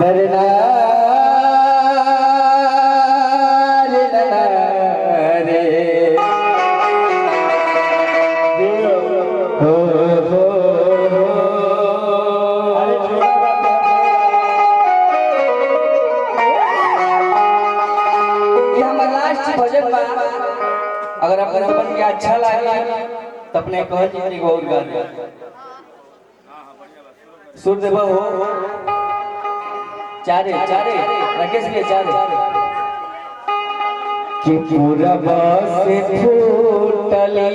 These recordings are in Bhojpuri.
डरना रे डरना रे हो हो ये हमारा लास्ट भजन बा। अगर आपको अपन के अच्छा लगे तो अपने कह जी गौर गा दे सुर देबो हो चारे चारे राकेश के चारे कि पूरा बस फूटली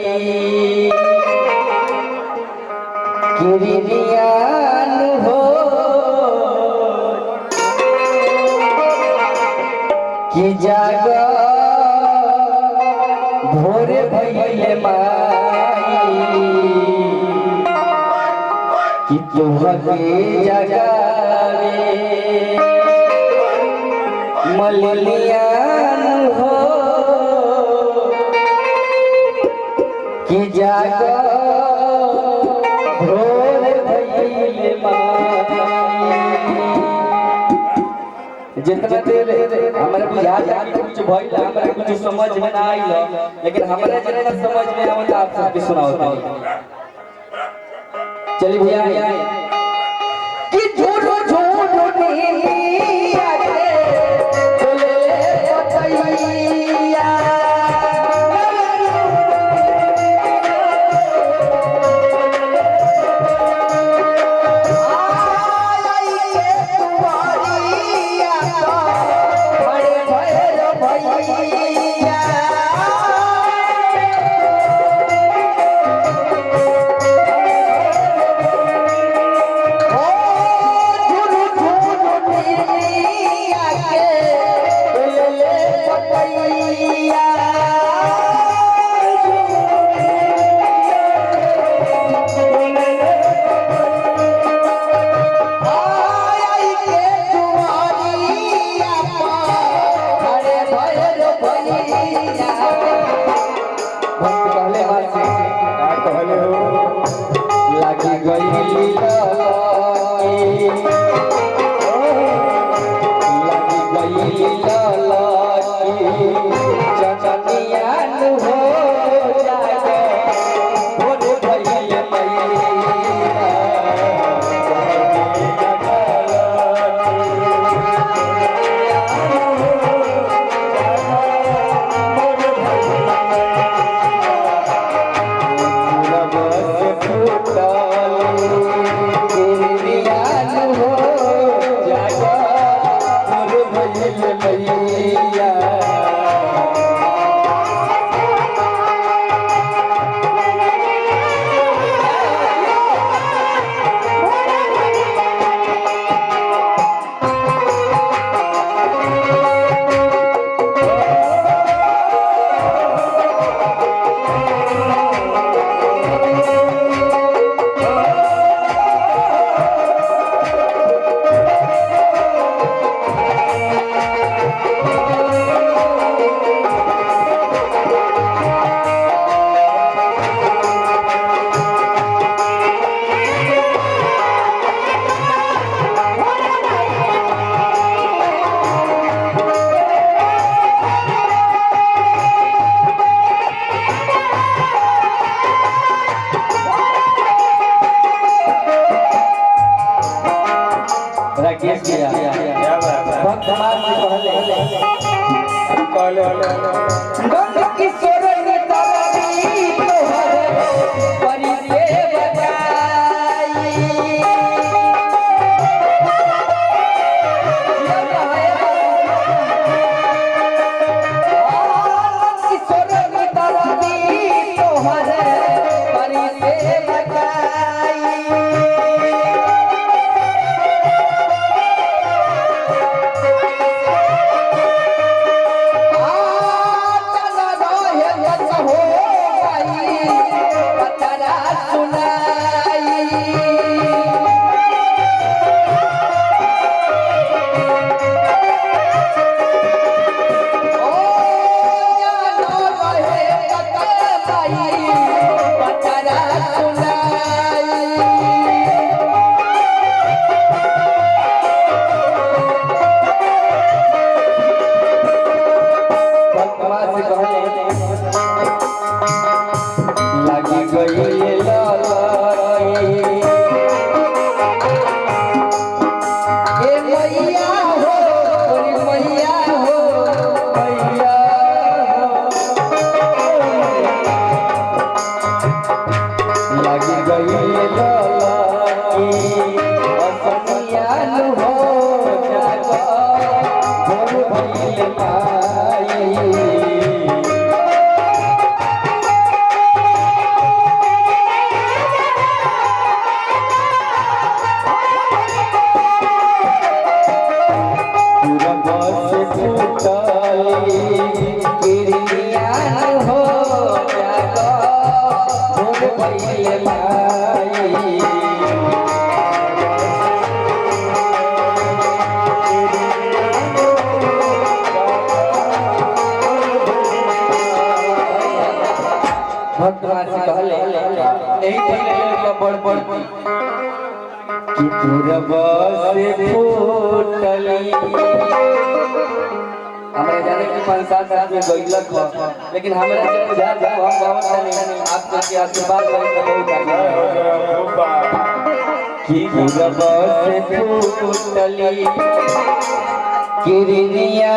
किरियान हो कि जाग भोरे भइले माई कि तुहके जगावे मलियान हो कि जाग भोरे भइले माई। जितना देर हमारे बुझात कुछ भइल हमरा कुछ समझ में ना आइल लेकिन हमरा जितना समझ में आवत आप सबके सुनाओ। चलिए भैया कि झूठो झूठो नीलिया के चले पतैया आई के तुम्हारिया बड़े भैर भैया लागी गई राकेश भैया भक्त मार से कहले गंग किशोर ने तारी तोहरे परी से बजाई किशोर ने तारी तोहरे परी से बजाई भगवान से कहले नहीं कहले बड़ बड़ कि पूरबा से फूटली हमारे जाने की 5-7 साल में गइलक ह लेकिन हमरा से बुझा जा हम गावत नहीं आप के आशीर्वाद रहे तो बहुत आगे कि पूरबा से फूटली किरनिया